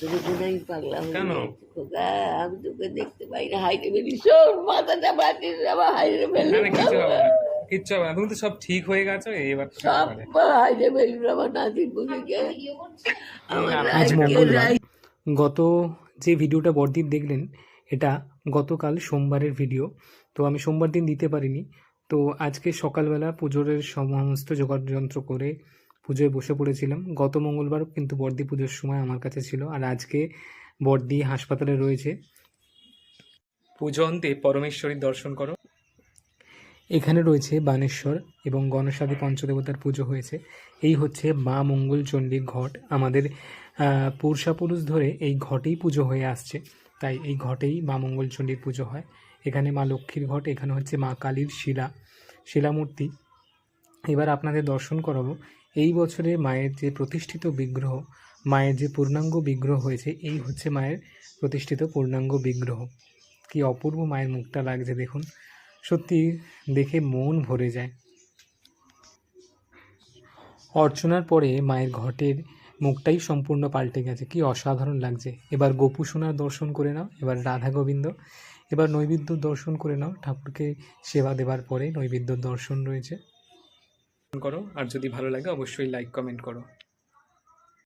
তোকে জন্যই পাগলা হয়ে কেন? গেছে খোকা, আমি তোকে দেখতে পাই না, হাইটে বেরি শোন মাথাটা বাঁচিস, আমার হাইটে বেলুন না কিছু হবে না, কিচ্ছু হবে না, তুমি তো সব ঠিক হয়ে গেছো, এবার তো সব পারে। হাইটে বেলুন আমার নাতির বুঝিকে আমার না না আজ রাইকে মঙ্গলবার। রাই। গত যে ভিডিওটা বড়দিন দেখলেন, এটা গতকাল সোমবারের ভিডিও। তো আমি সোমবার দিন দিতে পারিনি। তো আজকে সকালবেলা পুজোর সমস্ত যোগাড়যন্ত্র করে পুজোয় বসে পড়েছিলাম। গত মঙ্গলবার কিন্তু বড়দি পুজোর সময় আমার কাছে ছিল, আর আজকে বড়দি হাসপাতালে রয়েছে। পুজো অন্তে পরমেশ্বরীর দর্শন করো। এখানে রয়েছে বানেশ্বর এবং গণেশাদি পঞ্চদেবতার পুজো হয়েছে। এই হচ্ছে মা মঙ্গলচণ্ডীর ঘট। আমাদের পুরুষ ধরে এই ঘটেই পুজো হয়ে আসছে, তাই এই ঘটেই মা মঙ্গলচণ্ডীর পুজো হয়। এখানে মা লক্ষ্মীর ঘট, এখানে হচ্ছে মা কালীর শিলামূর্তি। এবার আপনাদের দর্শন করাবো এই বছরে মায়ের যে প্রতিষ্ঠিত বিগ্রহ, মায়ের যে পূর্ণাঙ্গ বিগ্রহ হয়েছে, এই হচ্ছে মায়ের প্রতিষ্ঠিত পূর্ণাঙ্গ বিগ্রহ। কি অপূর্ব মায়ের মুখটা লাগছে দেখুন, সত্যি দেখে মন ভরে যায়। অর্চনার পরে মায়ের ঘটের মুখটাই সম্পূর্ণ পাল্টে গেছে, কি অসাধারণ লাগছে। এবার গোপু সোনার দর্শন করে নাও, এবার রাধা গোবিন্দ, এবার নৈবেদ্য দর্শন করে নাও। ঠাকুরকে সেবা দেওয়ার পরে নৈবেদ্য দর্শন রয়েছে। করো, আর যদি ভালো লাগে অবশ্যই লাইক কমেন্ট করো।